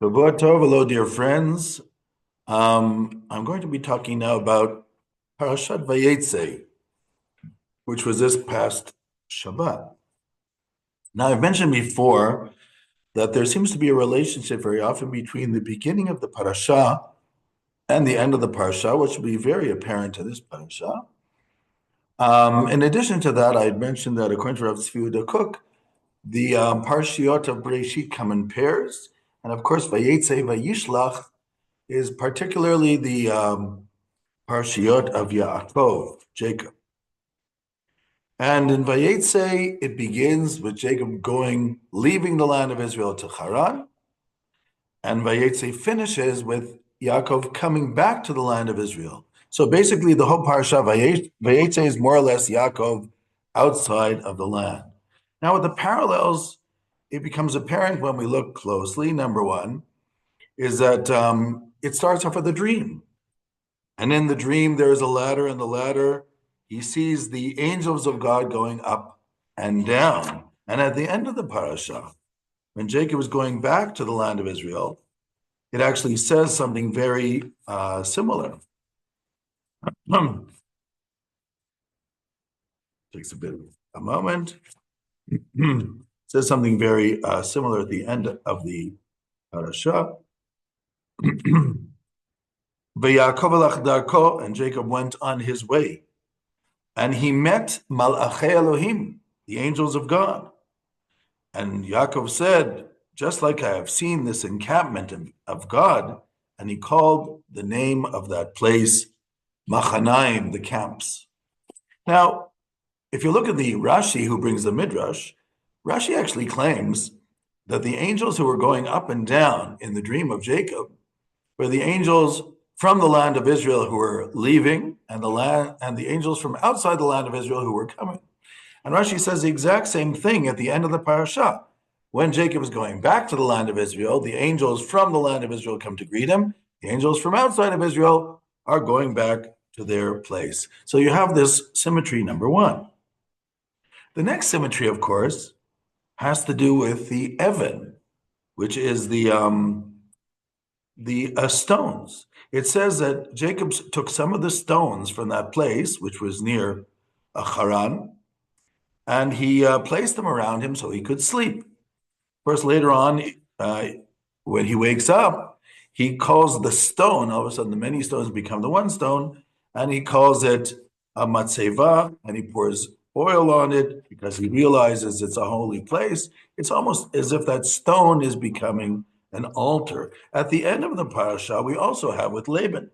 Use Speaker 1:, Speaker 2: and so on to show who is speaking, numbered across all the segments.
Speaker 1: Shavua Tov, hello, dear friends. I'm going to be talking now about Parashat VeYetze, which was this past Shabbat. Now, I've mentioned before that there seems to be a relationship very often between the beginning of the parasha and the end of the parasha, which will be very apparent to this parasha. In addition to that, I had mentioned that according to Rav Tzvi Yehuda Kook, the Parshiot of Bereshit come in pairs, and of course, VeYetze VaYishlach is particularly the Parshiot of Yaakov, Jacob. And in VeYetze, it begins with Jacob leaving the land of Israel to Haran, and VeYetze finishes with Yaakov coming back to the land of Israel. So basically, the whole parsha VeYetze is more or less Yaakov outside of the land. Now, with the parallels, it becomes apparent when we look closely. Number one is that it starts off with a dream. And in the dream, there's a ladder, and the ladder, he sees the angels of God going up and down. And at the end of the parasha, when Jacob is going back to the land of Israel, it actually says something very similar. Takes a moment. Says something very similar at the end of the parasha. And Jacob went on his way. And he met Malachei Elohim, the angels of God. And Yaakov said, just like I have seen this encampment of God, and he called the name of that place Machanaim, the camps. Now, if you look at the Rashi who brings the Midrash, Rashi actually claims that the angels who were going up and down in the dream of Jacob were the angels from the land of Israel who were leaving, and the angels from outside the land of Israel who were coming. And Rashi says the exact same thing at the end of the parasha. When Jacob is going back to the land of Israel, the angels from the land of Israel come to greet him. The angels from outside of Israel are going back to their place. So you have this symmetry, number one. The next symmetry, of course, has to do with the Evan, which is the stones. It says that Jacob took some of the stones from that place, which was near Haran, and he placed them around him so he could sleep. Of course, later on, when he wakes up, he calls the stone, all of a sudden the many stones become the one stone, and he calls it a matzeva, and he pours oil on it because he realizes it's a holy place. It's almost as if that stone is becoming an altar. At the end of the parasha, we also have with Laban.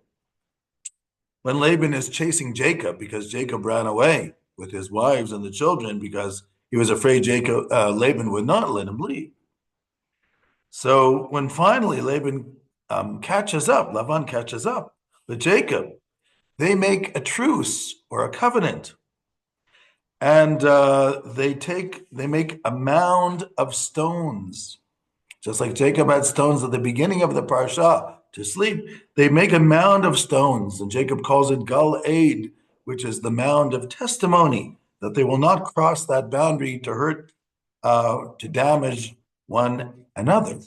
Speaker 1: When Laban is chasing Jacob because Jacob ran away with his wives and the children because he was afraid Laban would not let him leave. So when finally Laban Laban catches up with Jacob, they make a truce or a covenant. And they make a mound of stones. Just like Jacob had stones at the beginning of the parsha to sleep, they make a mound of stones, and Jacob calls it Gal Eid, which is the mound of testimony, that they will not cross that boundary to hurt, to damage one another.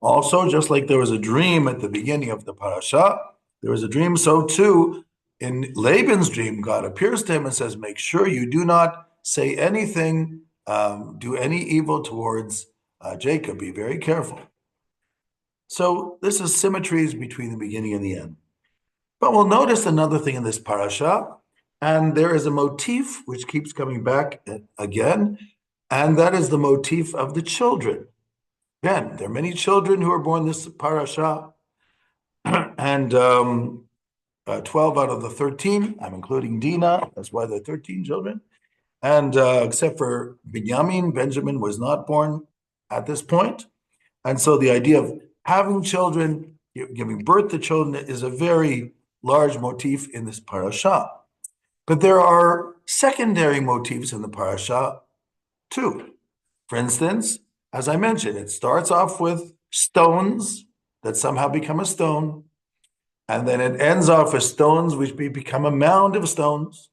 Speaker 1: Also, just like there was a dream at the beginning of the parasha, there was a dream, so too, in Laban's dream, God appears to him and says, make sure you do not say anything, do any evil towards Jacob. Be very careful. So this is symmetries between the beginning and the end. But we'll notice another thing in this parasha, and there is a motif which keeps coming back again, and that is the motif of the children. Again, there are many children who are born this parasha, and 12 out of the 13, I'm including Dinah, that's why there are 13 children. And except for Benjamin was not born at this point. And so the idea of having children, giving birth to children is a very large motif in this parasha. But there are secondary motifs in the parasha too. For instance, as I mentioned, it starts off with stones that somehow become a stone. And then it ends off with stones which become a mound of stones.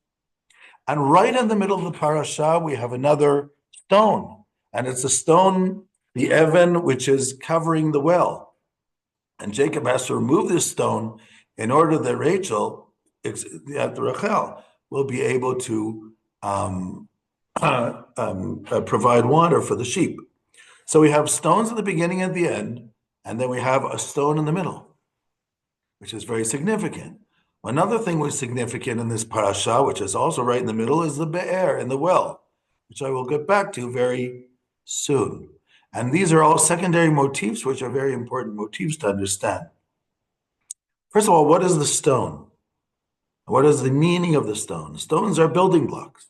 Speaker 1: And right in the middle of the parasha, we have another stone. And it's a stone, the Evan, which is covering the well. And Jacob has to remove this stone in order that Rachel, will be able to provide water for the sheep. So we have stones at the beginning and the end, and then we have a stone in the middle, which is very significant. Another thing was significant in this parasha, which is also right in the middle, is the be'er in the well, which I will get back to very soon. And these are all secondary motifs, which are very important motifs to understand. First of all, what is the stone? What is the meaning of the stone? Stones are building blocks.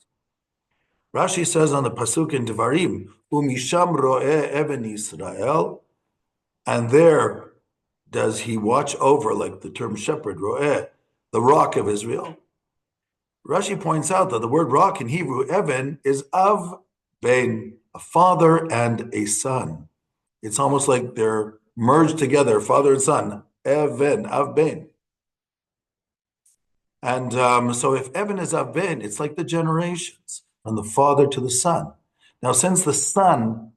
Speaker 1: Rashi says on the pasuk in Devarim, "Umisham ro'eh even Yisrael," and there does he watch over, like the term shepherd, ro'eh, the rock of Israel. Rashi points out that the word rock in Hebrew, even, is av ben, a father and a son. It's almost like they're merged together, father and son, even, av ben. And so if Evan is av ben, it's like the generations, from the father to the son. Now, since the son,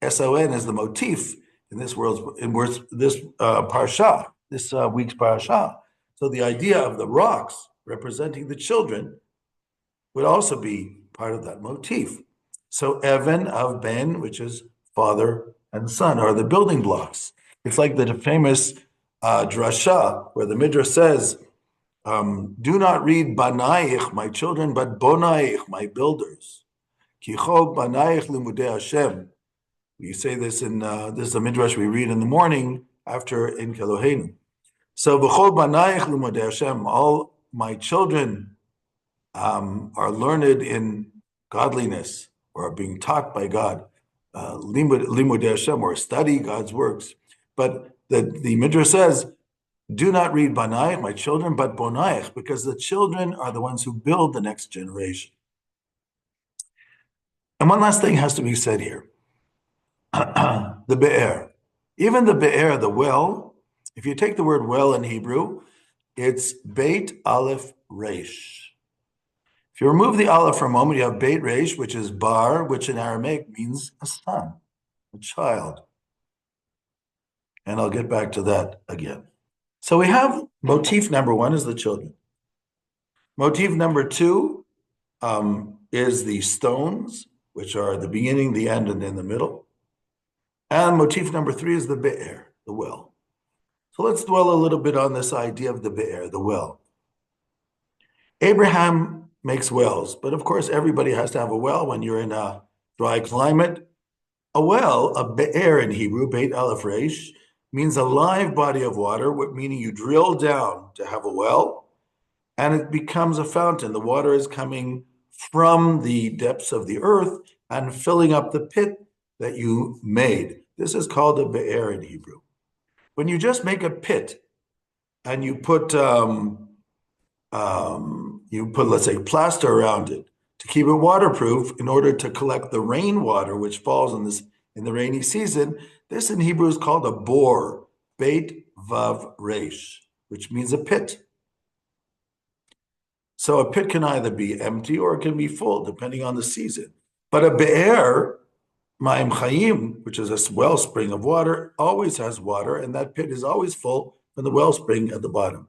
Speaker 1: son, is the motif in this parsha, this week's parsha, so the idea of the rocks representing the children would also be part of that motif. So Evan, av ben, which is father and son, are the building blocks. It's like the famous drasha where the Midrash says, do not read banaich, my children, but bonaich, my builders. Kichol banaich limudei Hashem. We say this in this is a midrash we read in the morning after in Kelohenu. So b'chol banaich limudei Hashem, all my children are learned in godliness or are being taught by God. Limudei Hashem, or study God's works. But the midrash says, do not read banaich, my children, but bonaich, because the children are the ones who build the next generation. And one last thing has to be said here. The be'er. Even the be'er, the well, if you take the word well in Hebrew, it's Beit Aleph Resh. If you remove the Aleph for a moment, you have Beit Resh, which is bar, which in Aramaic means a son, a child. And I'll get back to that again. So we have motif number one is the children. Motif number two is the stones, which are the beginning, the end, and in the middle. And motif number three is the be'er, the well. So let's dwell a little bit on this idea of the be'er, the well. Abraham makes wells, but of course everybody has to have a well when you're in a dry climate. A well, a be'er in Hebrew, Beit Aleph Resh, means a live body of water, meaning you drill down to have a well, and it becomes a fountain. The water is coming from the depths of the earth and filling up the pit that you made. This is called a be'er in Hebrew. When you just make a pit and you put, let's say, plaster around it to keep it waterproof in order to collect the rainwater which falls in the rainy season, this in Hebrew is called a bor, Beit Vav Resh, which means a pit. So a pit can either be empty or it can be full, depending on the season. But a be'er, Ma'im Chayim, which is a wellspring of water, always has water, and that pit is always full from the wellspring at the bottom.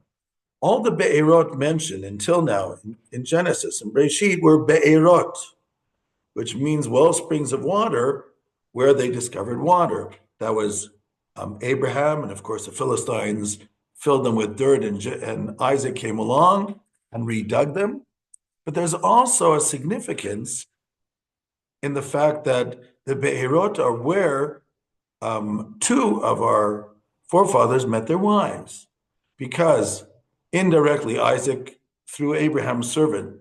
Speaker 1: All the be'erot mentioned until now in Genesis and Bereshit were be'erot, which means wellsprings of water where they discovered water. That was Abraham, and of course the Philistines filled them with dirt, and Isaac came along and redug them. But there's also a significance in the fact that the Be'erot are where two of our forefathers met their wives, because indirectly Isaac, through Abraham's servant,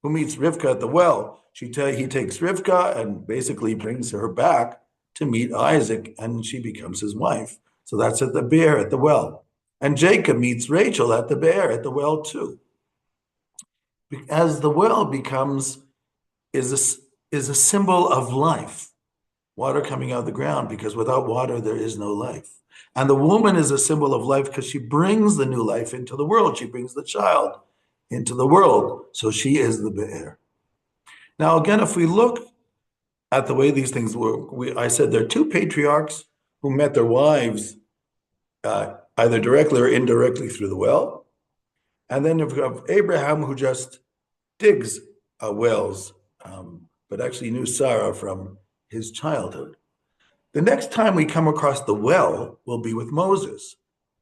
Speaker 1: who meets Rivka at the well, he takes Rivka and basically brings her back to meet Isaac, and she becomes his wife. So that's at the be'er, at the well. And Jacob meets Rachel at the be'er, at the well too. As the well is a symbol of life, water coming out of the ground, because without water there is no life. And the woman is a symbol of life because she brings the new life into the world. She brings the child into the world. So she is the be'er. Now, again, if we look at the way these things work, I said there are two patriarchs who met their wives either directly or indirectly through the well. And then you have Abraham who just digs wells, but actually knew Sarah from his childhood. The next time we come across the well will be with Moses,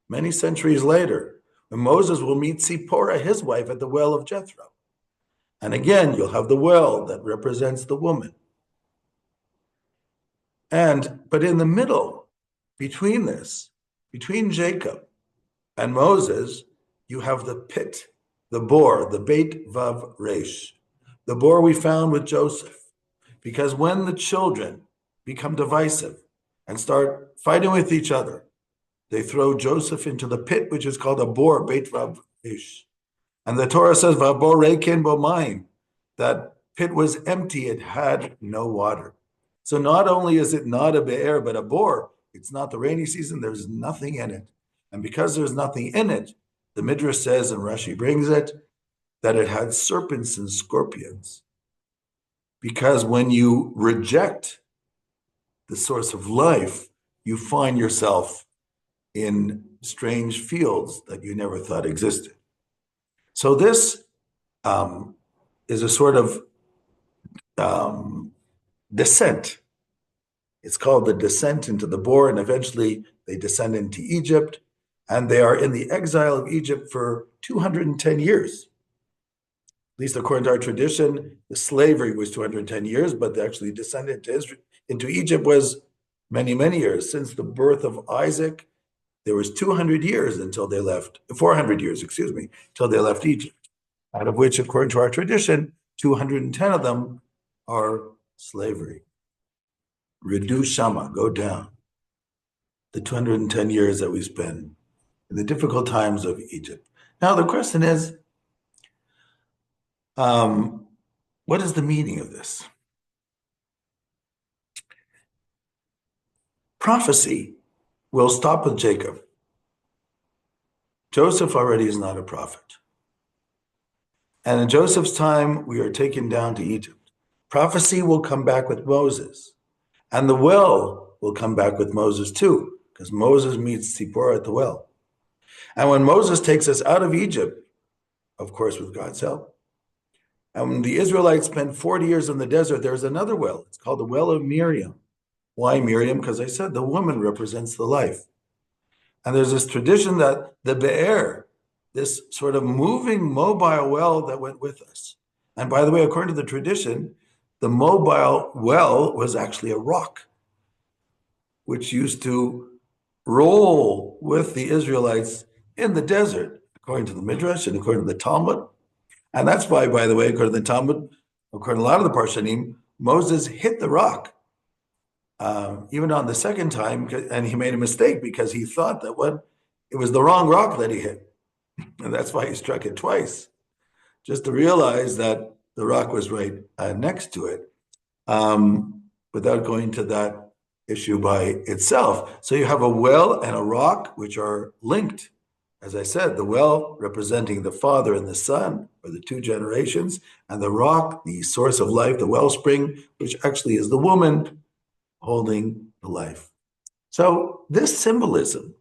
Speaker 1: many centuries later, when Moses will meet Zipporah, his wife, at the well of Jethro. And again, you'll have the well that represents the woman. But in the middle, between Jacob and Moses, you have the pit, the bore, the Beit Vav Resh, the bore we found with Joseph. Because when the children become divisive and start fighting with each other, they throw Joseph into the pit, which is called a bore, Beit Vav Resh. And the Torah says, Vabor Reikin Bomaim, that pit was empty, it had no water. So not only is it not a be'er, but a bore, it's not the rainy season, there's nothing in it. And because there's nothing in it, the Midrash says, and Rashi brings it, that it had serpents and scorpions. Because when you reject the source of life, you find yourself in strange fields that you never thought existed. So this is a sort of descent. It's called the descent into the bore, and eventually they descend into Egypt, and they are in the exile of Egypt for 210 years. At least according to our tradition, the slavery was 210 years, but the actually descended into Egypt was many, many years. Since the birth of Isaac, there was 200 years until they left, 400 years, excuse me, until they left Egypt, out of which, according to our tradition, 210 of them are slavery. Redu Shama, go down. The 210 years that we spend in the difficult times of Egypt. Now, the question is, what is the meaning of this? Prophecy will stop with Jacob. Joseph already is not a prophet. And in Joseph's time, we are taken down to Egypt. Prophecy will come back with Moses. And the well will come back with Moses too, because Moses meets Zipporah at the well. And when Moses takes us out of Egypt, of course, with God's help, and when the Israelites spent 40 years in the desert, there's another well. It's called the well of Miriam. Why Miriam? Because I said the woman represents the life. And there's this tradition that the Be'er, this sort of moving mobile well that went with us. And by the way, according to the tradition, the mobile well was actually a rock, which used to roll with the Israelites in the desert, according to the Midrash and according to the Talmud. And that's why, by the way, according to the Talmud, according to a lot of the Parshanim, Moses hit the rock, even on the second time, and he made a mistake because he thought that it was the wrong rock that he hit. And that's why he struck it twice, just to realize that the rock was right next to it, without going to that issue by itself. So you have a well and a rock, which are linked. As I said, the well representing the Father and the Son, or the two generations, and the rock, the source of life, the wellspring, which actually is the woman holding the life. So this symbolism,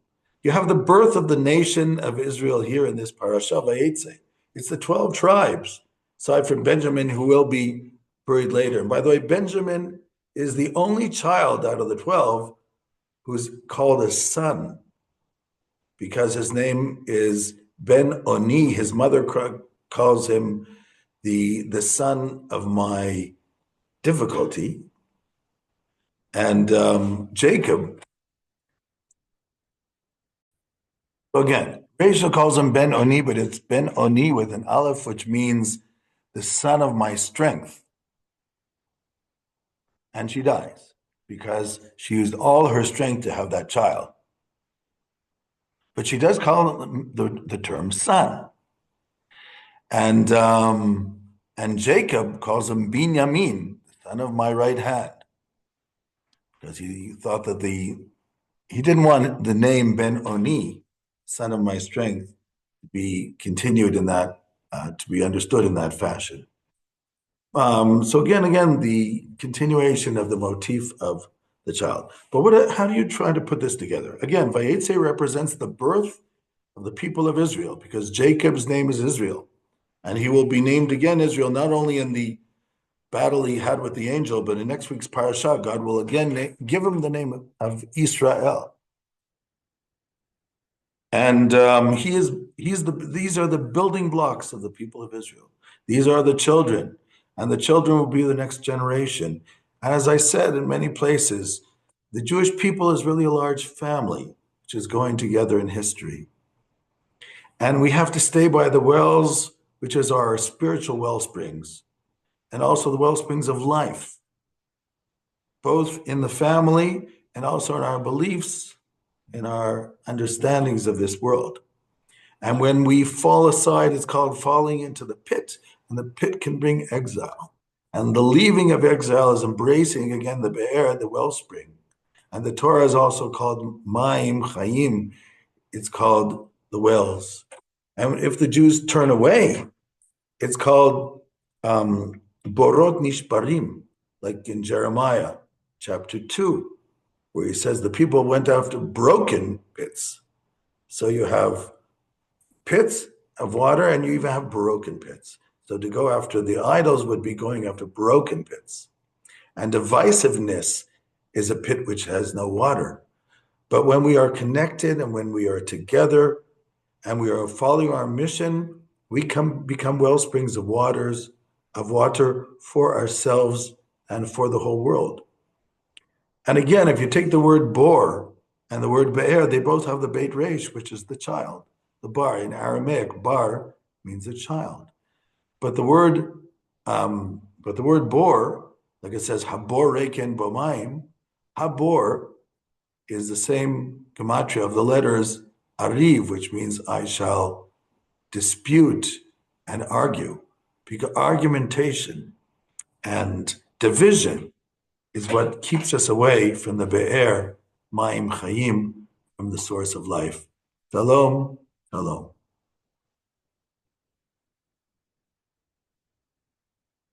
Speaker 1: you have the birth of the nation of Israel here in this Parashat VeYetze. It's the 12 tribes, aside from Benjamin, who will be buried later. And by the way, Benjamin is the only child out of the 12 who's called a son, because his name is Ben Oni. His mother calls him the son of my difficulty. And Jacob, again, Rachel calls him Ben Oni, but it's Ben Oni with an aleph, which means the son of my strength. And she dies because she used all her strength to have that child. But she does call the term son. And Jacob calls him Binyamin, son of my right hand, because he thought that he didn't want the name Ben Oni, son of my strength, to be continued in that, to be understood in that fashion. So again, the continuation of the motif of the child. But what? How do you try to put this together? Again, VeYetze represents the birth of the people of Israel because Jacob's name is Israel, and he will be named again Israel not only in the battle he had with the angel, but in next week's Parashat, God will again give him the name of Israel. And he's these are the building blocks of the people of Israel. These are the children, and the children will be the next generation. And as I said in many places, the Jewish people is really a large family, which is going together in history. And we have to stay by the wells, which is our spiritual well springs, and also the well springs of life, both in the family and also in our beliefs, in our understandings of this world. And when we fall aside, it's called falling into the pit, and the pit can bring exile. And the leaving of exile is embracing again the Be'er, the wellspring. And the Torah is also called Ma'im Chaim. It's called the wells. And if the Jews turn away, it's called Borot Nishparim, like in Jeremiah chapter 2, where he says the people went after broken pits. So you have pits of water, and you even have broken pits. So to go after the idols would be going after broken pits. And divisiveness is a pit which has no water. But when we are connected and when we are together and we are following our mission, we become well springs of water for ourselves and for the whole world. And again, if you take the word bor and the word be'er, they both have the beit resh, which is the child. The bar in Aramaic, bar means a child. But the word bor, like it says, habor reken bomaim, habor is the same gematria of the letters ariv, which means I shall dispute and argue. Because argumentation and division is what keeps us away from the be'er, ma'im chayim, from the source of life. Shalom, shalom.